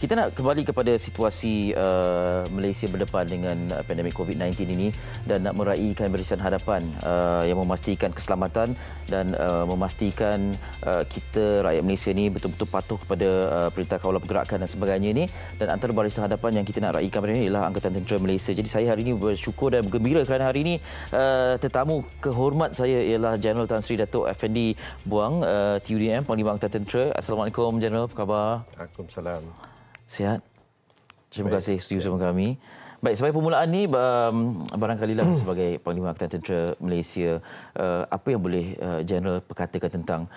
Kita nak kembali kepada situasi Malaysia berdepan dengan pandemik COVID-19 ini dan nak meraihkan barisan hadapan yang memastikan keselamatan dan memastikan kita rakyat Malaysia ni betul-betul patuh kepada perintah kawalan pergerakan dan sebagainya ini. Dan antara barisan hadapan yang kita nak raihkan pada ini ialah Angkatan Tentera Malaysia. Jadi saya hari ini bersyukur dan bergembira kerana hari ini tetamu kehormat saya ialah Jeneral Tan Sri Dato' Effendi Buang, TUDM, Panglima Angkatan Tentera. Assalamualaikum Jeneral, apa khabar? Waalaikumsalam. Sihat? Terima kasih setuju bersama kami. Baik, sebagai permulaan ni barangkalilah sebagai Panglima Angkatan Tentera Malaysia, apa yang boleh Jeneral perkatakan tentang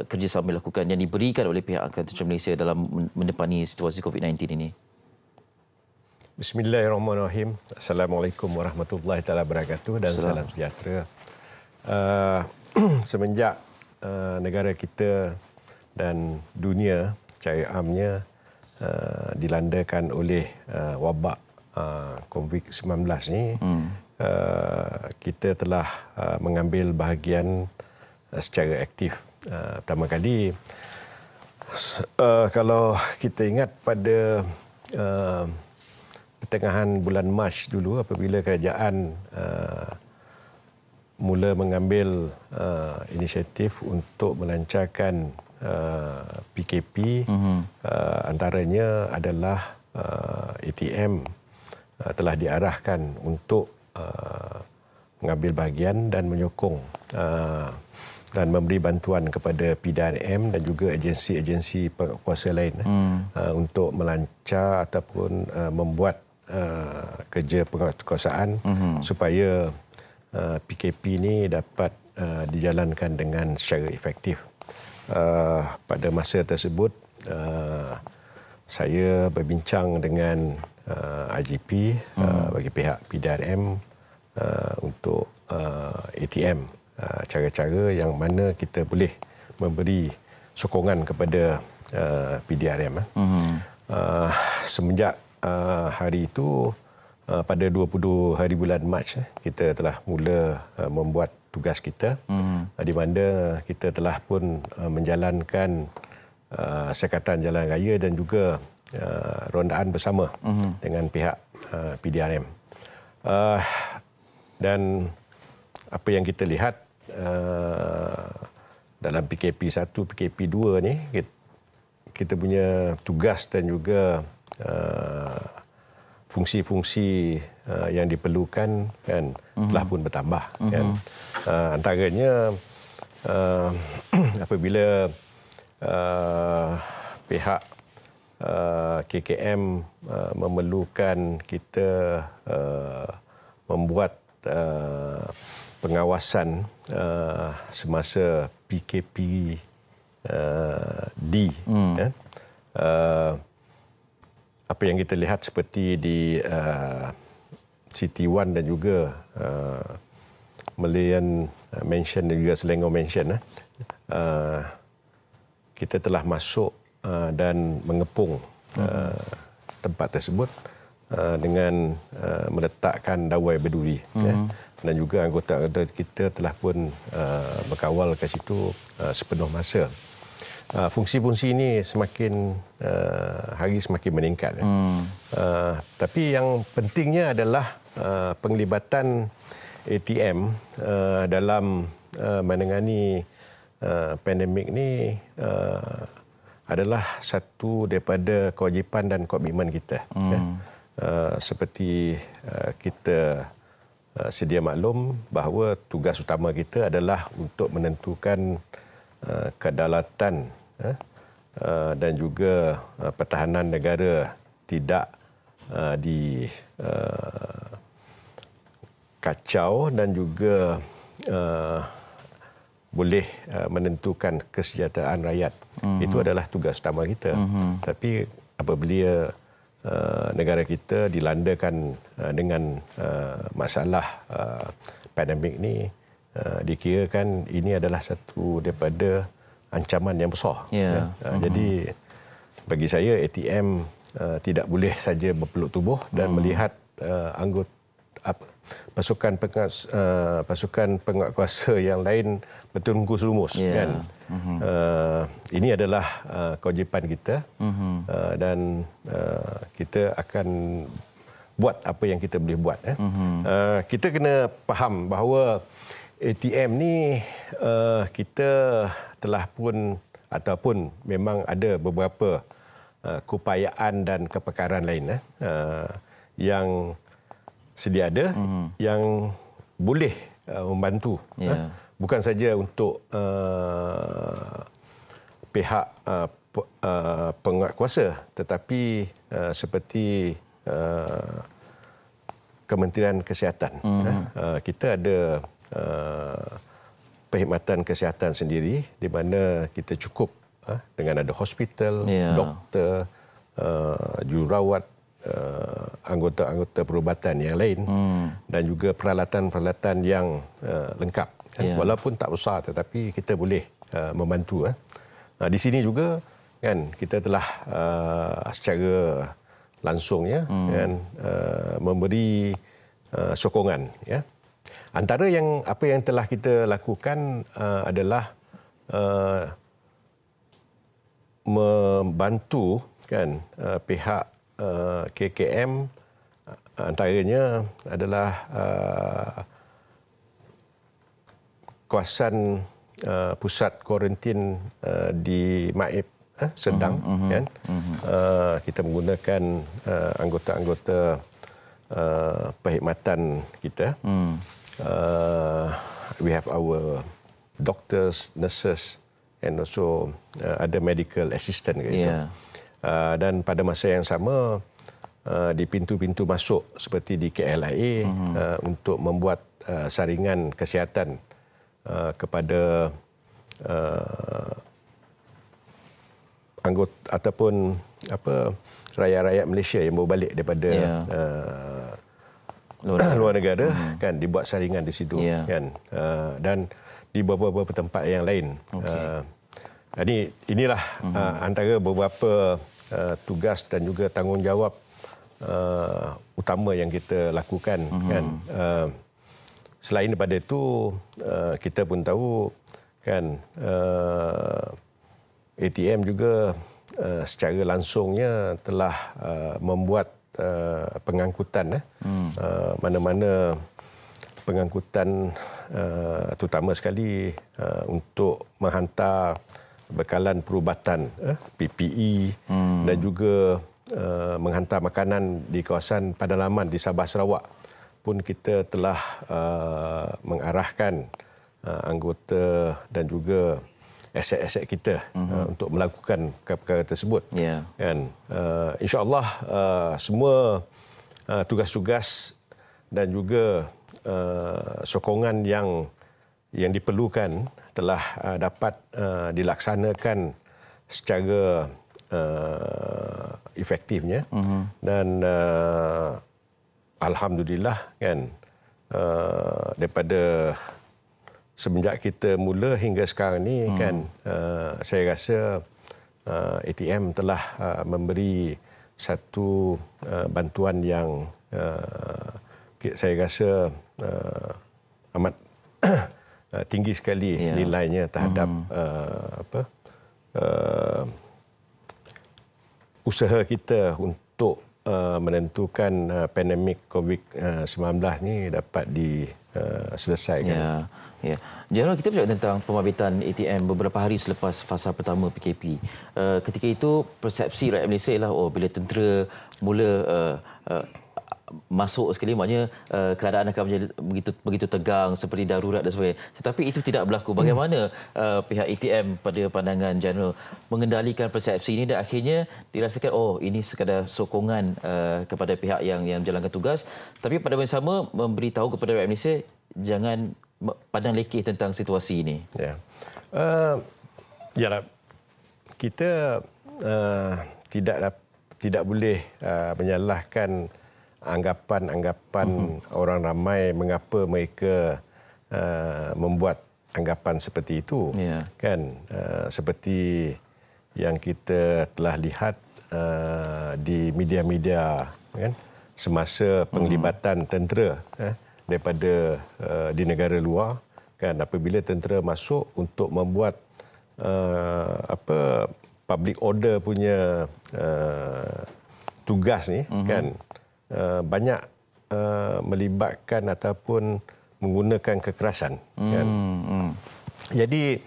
kerjasama yang dilakukan yang diberikan oleh pihak Angkatan Tentera Malaysia dalam mendepani situasi COVID-19 ini? Bismillahirrahmanirrahim. Assalamualaikum warahmatullahi wabarakatuh dan salam sejahtera. Semenjak negara kita dan dunia secara amnya dilandakan oleh wabak COVID-19 ni, kita telah mengambil bahagian secara aktif. Pertama kali, kalau kita ingat pada pertengahan bulan Mac dulu, apabila kerajaan mula mengambil inisiatif untuk melancarkan PKP, antaranya adalah ATM telah diarahkan untuk mengambil bahagian dan menyokong dan memberi bantuan kepada PDRM dan juga agensi-agensi kuasa lain untuk melancar ataupun membuat kerja penguasaan supaya PKP ini dapat dijalankan dengan secara efektif. Pada masa tersebut, saya berbincang dengan IGP bagi pihak PDRM untuk ATM, cara-cara yang mana kita boleh memberi sokongan kepada PDRM. Semenjak hari itu, pada 20 hari bulan Mac, kita telah mula membuat tugas kita, di mana kita telah pun menjalankan sekatan jalan raya dan juga rondaan bersama dengan pihak PDRM. Dan apa yang kita lihat dalam PKP 1, PKP 2 ni, kita punya tugas dan juga fungsi-fungsi yang diperlukan kan telah pun bertambah kan. Antaranya apabila pihak KKM memerlukan kita membuat pengawasan semasa PKP D, apa yang kita lihat seperti di City1 dan juga Malayan Mansion dan juga Selangor Mansion, kita telah masuk dan mengepung tempat tersebut dengan meletakkan dawai berduri, dan juga anggota-anggota kita telah pun berkawal ke situ sepenuh masa. Fungsi-fungsi ini semakin hari semakin meningkat. Tapi yang pentingnya adalah penglibatan ATM dalam menangani pandemik ini adalah satu daripada kewajipan dan komitmen kita. Seperti kita sedia maklum bahawa tugas utama kita adalah untuk menentukan kedaulatan dan juga pertahanan negara tidak dikacau dan juga boleh menentukan kesejahteraan rakyat. Itu adalah tugas utama kita. Tapi apabila negara kita dilandakan dengan masalah pandemik ni, dikirakan ini adalah satu daripada ancaman yang besar. Jadi bagi saya ATM tidak boleh saja berpeluk tubuh dan melihat pasukan penguatkuasa yang lain bertungkus lumus, kan. Ini adalah kewajipan kita, dan kita akan buat apa yang kita boleh buat. Kita kena faham bahawa ATM ni kita telah pun ataupun memang ada beberapa keupayaan dan kepakaran lain yang sedia ada, yang boleh membantu. Bukan saja untuk pihak penguatkuasa, tetapi seperti Kementerian Kesihatan. Kita ada perkhidmatan kesihatan sendiri di mana kita cukup dengan ada hospital, doktor, jururawat, anggota-anggota perubatan yang lain, dan juga peralatan-peralatan yang lengkap. Walaupun tak besar, tetapi kita boleh membantu. Di sini juga, kan, kita telah secara langsungnya kan, memberi sokongan. Antara apa yang telah kita lakukan adalah membantu, kan, pihak KKM, antaranya adalah kawasan pusat kuarantin di Maib Sedang, kan. Kita menggunakan anggota-anggota perkhidmatan kita. We have our doctors, nurses, and also ada medical assistant gitu. Dan pada masa yang sama di pintu-pintu masuk seperti di KLIA untuk membuat saringan kesihatan kepada anggota ataupun rakyat-rakyat Malaysia yang baru balik daripada luar negara, kan, dibuat saringan di situ, kan, dan di beberapa tempat yang lain. Inilah antara beberapa tugas dan juga tanggungjawab utama yang kita lakukan, kan. Selain daripada itu, kita pun tahu, kan, ATM juga secara langsungnya telah membuat pengangkutan, mana-mana pengangkutan terutama sekali untuk menghantar bekalan perubatan, PPE, dan juga menghantar makanan di kawasan pedalaman di Sabah Sarawak pun kita telah mengarahkan anggota dan juga aset-aset kita untuk melakukan perkara tersebut. Kan, insya-Allah semua tugas-tugas dan juga sokongan yang diperlukan telah dapat dilaksanakan secara efektifnya, dan alhamdulillah, kan, daripada semenjak kita mula hingga sekarang ni, kan, saya rasa ATM telah memberi satu bantuan yang saya rasa amat tinggi sekali nilainya terhadap usaha kita untuk menentukan pandemik COVID-19 ni dapat diselesaikan. General, kita bercakap tentang pembabitan ATM beberapa hari selepas fasa pertama PKP. Ketika itu persepsi rakyat Malaysia ialah bila tentera mula masuk sekali, maknanya keadaan akan menjadi begitu tegang, seperti darurat dan sebagainya. Tetapi itu tidak berlaku. Bagaimana pihak ATM pada pandangan General mengendalikan persepsi ini dan akhirnya dirasakan ini sekadar sokongan kepada pihak yang menjalankan tugas, tapi pada masa sama memberitahu kepada rakyat Malaysia jangan pandang lekeh tentang situasi ini. Kita tidak boleh menyalahkan anggapan-anggapan orang ramai mengapa mereka membuat anggapan seperti itu. Kan, seperti yang kita telah lihat di media-media, kan, semasa penglibatan tentera daripada di negara luar, kan, apabila tentera masuk untuk membuat public order punya tugas ni, kan, banyak melibatkan ataupun menggunakan kekerasan, kan. Jadi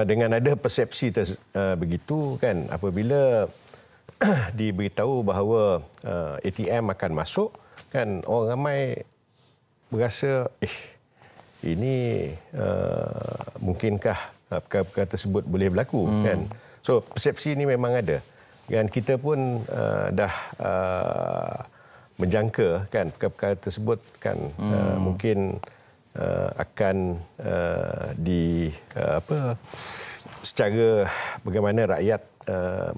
dengan ada persepsi begitu, kan, apabila diberitahu bahawa ATM akan masuk, kan, orang ramai berasa ini mungkinkah perkara-perkara tersebut boleh berlaku, kan. So persepsi ini memang ada, dan kita pun dah menjangka, kan, perkara-perkara tersebut, kan, mungkin akan secara bagaimana rakyat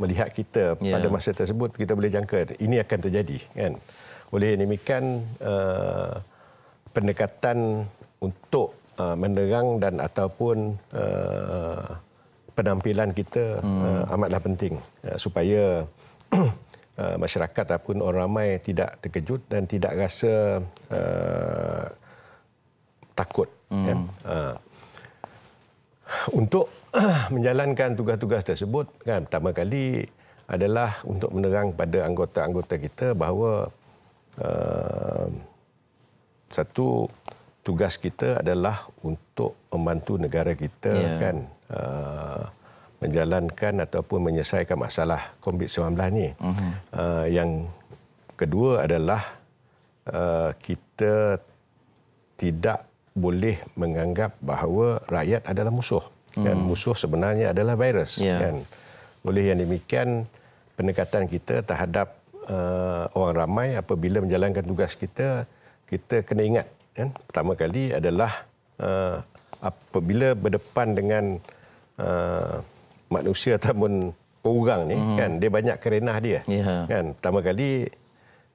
melihat kita pada masa tersebut, kita boleh jangka ini akan terjadi, kan. Oleh demikian pendekatan untuk menerang dan ataupun penampilan kita amatlah penting supaya masyarakat ataupun orang ramai tidak terkejut dan tidak rasa takut, kan. Untuk menjalankan tugas-tugas tersebut, kan, pertama kali adalah untuk menerang pada anggota-anggota kita bahawa satu tugas kita adalah untuk membantu negara kita, kan, menjalankan ataupun menyelesaikan masalah COVID-19 ni. Yang kedua adalah kita tidak boleh menganggap bahawa rakyat adalah musuh. Kan, musuh sebenarnya adalah virus. Kan. Oleh yang demikian, pendekatan kita terhadap orang ramai apabila menjalankan tugas kita, kita kena ingat, kan, pertama kali adalah apabila berdepan dengan manusia ataupun orang ni, kan, dia banyak kerenah dia. Kan, pertama kali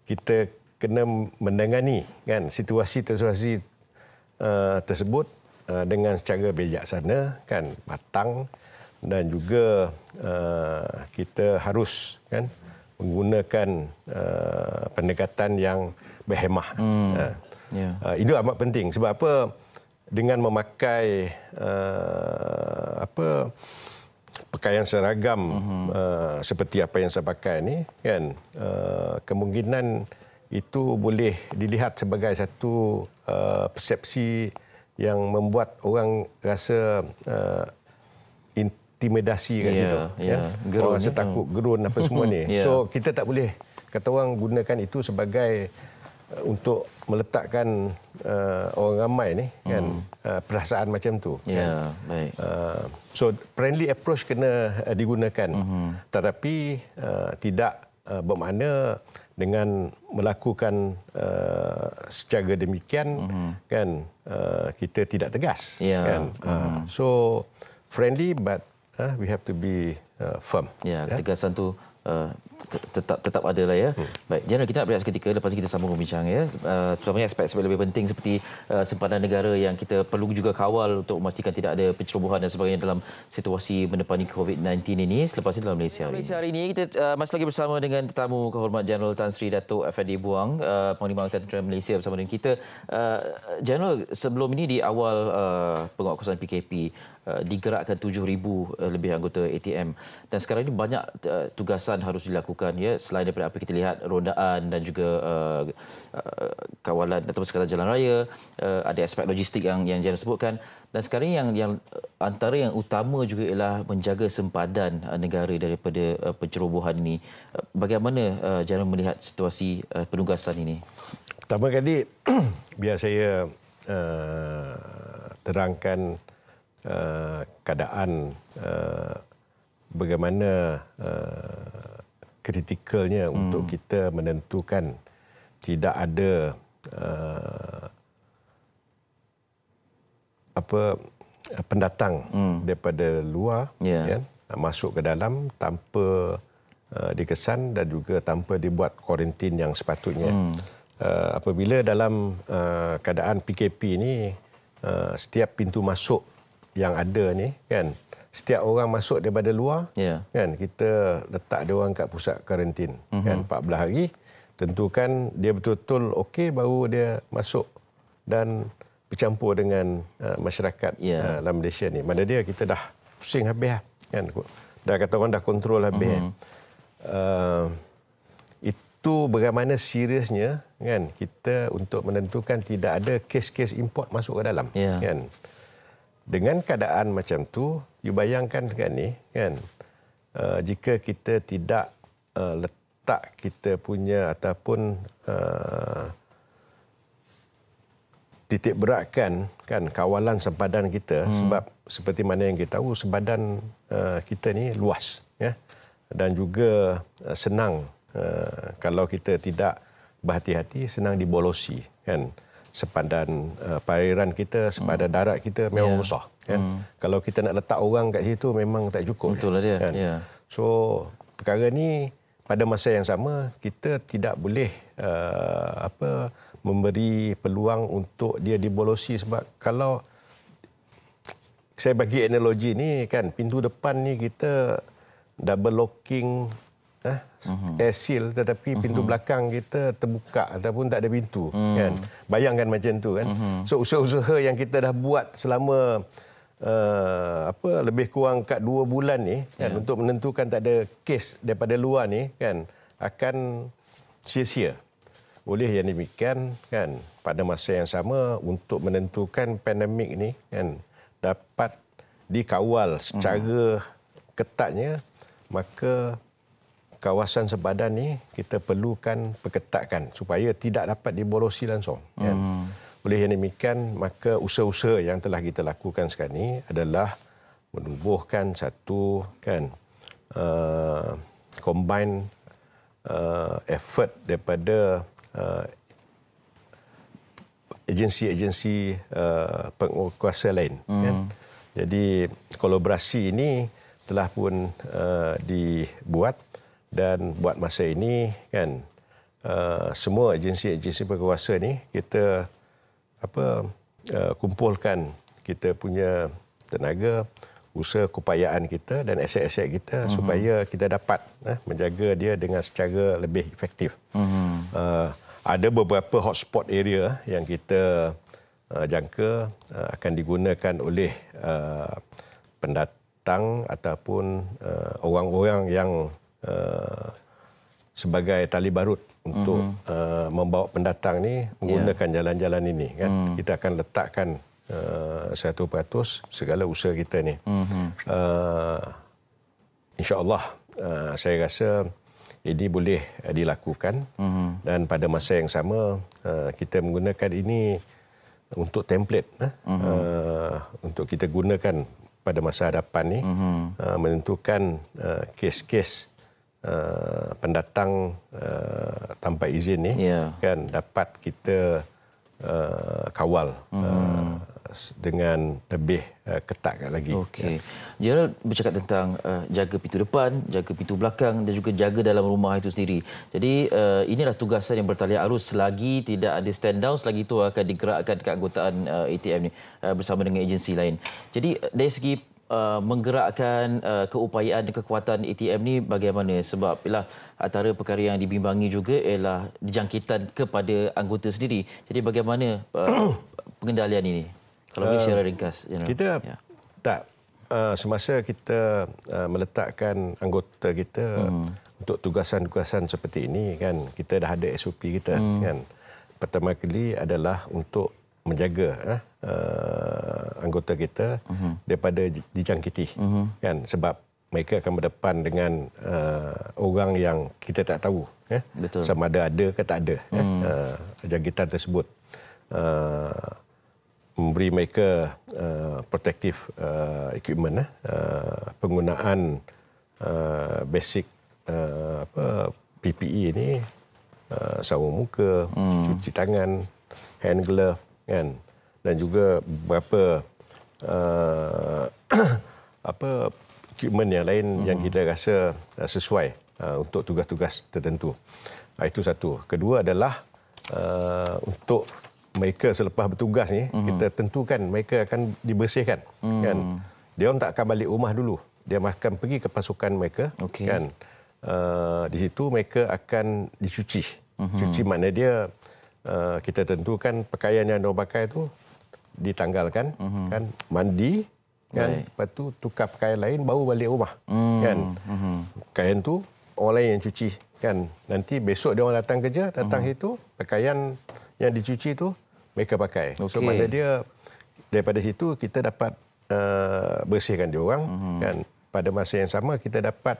kita kena menangani, kan, situasi-situasi tersebut dengan secara bijaksana, kan, matang, dan juga kita harus, kan, menggunakan pendekatan yang berhemah. Itu amat penting. Sebab apa? Dengan memakai pakaian seragam seperti apa yang saya pakai ni, kan, kemungkinan itu boleh dilihat sebagai satu persepsi yang membuat orang rasa intimidasi kat situ. Orang rasa takut, gerun apa semua ni. So kita tak boleh kata orang gunakan itu sebagai untuk meletakkan orang ramai ni, kan, perasaan macam tu. Baik. So friendly approach kena digunakan, tetapi tidak bermakna dengan melakukan secara demikian, kan, kita tidak tegas. Kan. So friendly but we have to be firm. Ketegasan tu tetap ada lah, ya. Baik, Jeneral, kita nak berehat seketika, lepas ini kita sambung membincang, ya. Terutamanya aspek-aspek lebih penting seperti sempadan negara yang kita perlu juga kawal untuk memastikan tidak ada pencerobohan dan sebagainya dalam situasi mendepani COVID-19 ini. Selepas ini dalam Malaysia hari ini kita masih lagi bersama dengan tetamu kehormat Jeneral Tan Sri Dato' Effendy Buang, Panglima Angkatan Tentera Malaysia, bersama dengan kita. Jeneral, sebelum ini di awal penguatkuasaan PKP digerakkan 7,000 lebih anggota ATM, dan sekarang ini banyak tugasan harus dilakukan, ya, selain daripada apa kita lihat, rondaan dan juga kawalan atau sekadar jalan raya, ada aspek logistik yang Jeneral sebutkan, dan sekarang yang antara yang utama juga ialah menjaga sempadan negara daripada pencerobohan ini. Bagaimana Jeneral melihat situasi penugasan ini? Pertama kali biar saya terangkan keadaan bagaimana kritikalnya untuk kita menentukan tidak ada pendatang daripada luar, ya, masuk ke dalam tanpa dikesan dan juga tanpa dibuat kuarantin yang sepatutnya. Apabila dalam keadaan PKP ini, setiap pintu masuk yang ada ni, kan, setiap orang masuk daripada luar, kan, kita letak dia orang kat pusat karantin, kan, 14 hari, tentukan dia betul-betul okey baru dia masuk dan bercampur dengan masyarakat dalam Malaysia ni. Mana dia kita dah pusing habis kan. Dah kata orang dah kontrol habis. Itu bagaimana seriusnya kan kita untuk menentukan tidak ada kes-kes import masuk ke dalam kan. Dengan keadaan macam tu, you bayangkan kan ni kan, jika kita tidak letak kita punya ataupun titik beratkan kan kawalan sempadan kita, sebab seperti mana yang kita tahu sempadan kita ni luas ya, dan juga senang kalau kita tidak berhati-hati senang dibolosi kan. Sempadan perairan kita, sempadan darat kita memang besar kan. Kalau kita nak letak orang kat situ memang tak cukup. Betul lah dia. Kan? So perkara ni pada masa yang sama kita tidak boleh memberi peluang untuk dia dibolosi, sebab kalau saya bagi analogi ni kan, pintu depan ni kita double locking air seal, tetapi pintu belakang kita terbuka ataupun tak ada pintu kan. Bayangkan macam tu kan. So usaha-usaha yang kita dah buat selama lebih kurang kat 2 bulan ni kan, untuk menentukan tak ada kes daripada luar ni kan, akan sia-sia. Oleh yang demikian kan, pada masa yang sama untuk menentukan pandemik ni kan dapat dikawal secara ketatnya, maka kawasan sempadan ni kita perlukan perketatkan supaya tidak dapat dibolosi langsung kan. Oleh yang demikian, maka usaha-usaha yang telah kita lakukan sekarang ni adalah menubuhkan satu kan combine effort daripada agensi-agensi penguasa lain kan. Jadi kolaborasi ini telah pun dibuat, dan buat masa ini kan semua agensi-agensi penguasa ni kita kumpulkan kita punya tenaga, usaha keupayaan kita dan aset-aset kita supaya kita dapat menjaga dia dengan secara lebih efektif. Ada beberapa hotspot area yang kita jangka akan digunakan oleh pendatang ataupun orang-orang yang sebagai tali barut untuk membawa pendatang ni menggunakan jalan-jalan ini kan. Kita akan letakkan 100% segala usaha kita ni. InsyaAllah saya rasa ini boleh dilakukan, dan pada masa yang sama kita menggunakan ini untuk template untuk kita gunakan pada masa hadapan ni, menentukan kes-kes pendatang tanpa izin ni kan dapat kita kawal dengan lebih ketat lagi. Okey. Gerald bercakap tentang jaga pintu depan, jaga pintu belakang dan juga jaga dalam rumah itu sendiri. Jadi inilah tugasan yang bertalian arus selagi tidak ada stand down, selagi itu akan digerakkan keanggotaan ATM ni bersama dengan agensi lain. Jadi dari segi menggerakkan keupayaan dan kekuatan ATM ni bagaimana? Sebab ialah antara perkara yang dibimbangi juga ialah dijangkitan kepada anggota sendiri. Jadi bagaimana pengendalian ini? Kalau boleh share ringkas. Kita tak semasa kita meletakkan anggota kita untuk tugasan-tugasan seperti ini kan, kita dah ada SOP kita kan. Pertama kali adalah untuk menjaga anggota kita daripada dijangkiti kan, sebab mereka akan berdepan dengan orang yang kita tak tahu sama ada ke tak ada jangkitan tersebut. Memberi mereka protective equipment, penggunaan basic PPE ni, sarung muka, cuci tangan, hand glove kan, dan juga beberapa equipment yang lain yang kita rasa sesuai untuk tugas-tugas tertentu. Itu satu. Kedua adalah untuk mereka selepas bertugas ni, kita tentukan mereka akan dibersihkan kan. Dia orang tak akan balik rumah dulu, dia akan pergi ke pasukan mereka kan. Di situ mereka akan dicuci Cuci makna dia kita tentukan pakaian yang diorang pakai tu ditanggalkan, kan, mandi, kan, lepas tu tukar pakaian lain baru balik rumah, kan. Pakaian tu orang lain yang cuci, kan. Nanti besok dia orang datang kerja, datang situ pakaian yang dicuci tu mereka pakai. So makna dia daripada situ kita dapat bersihkan dia orang, kan. Pada masa yang sama kita dapat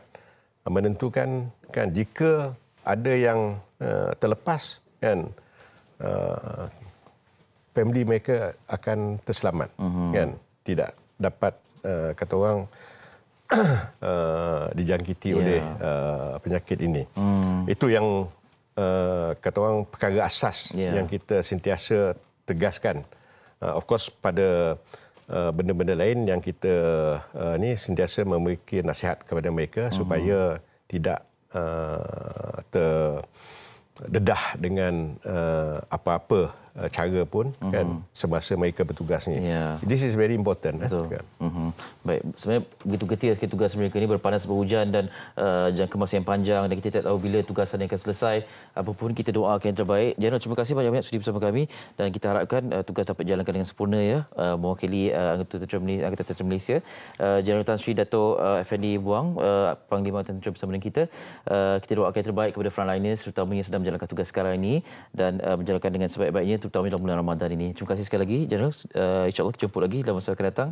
menentukan, kan, jika ada yang terlepas, kan, family mereka akan terselamat, kan, tidak dapat kata orang dijangkiti oleh penyakit ini. Itu yang kata orang perkara asas yang kita sentiasa tegaskan. Of course pada benda-benda lain yang kita ni sentiasa memberi nasihat kepada mereka supaya tidak terdedah dengan apa-apa cara pun, kan, semasa mereka bertugas ni. This is very important. Betul. Baik, sebenarnya begitu getih tugas mereka ini berpanas berhujan dan jangka masa yang panjang dan kita tidak tahu bila tugasan akan selesai. Apapun kita doakan yang terbaik. Jeneral, terima kasih banyak-banyak sudi bersama kami dan kita harapkan tugas dapat dijalankan dengan sempurna ya, mewakili Angkatan Tentera Malaysia. Jeneral Tan Sri Dato' Effendi Buang, Panglima Tentera bersama dengan kita. Kita doakan yang terbaik kepada frontliners terutamanya yang sedang menjalankan tugas sekarang ini dan menjalankan dengan sebaik-baiknya terutama dalam bulan Ramadan ini. Terima kasih sekali lagi, Jeneral. InsyaAllah kita jemput lagi dalam masa akan datang.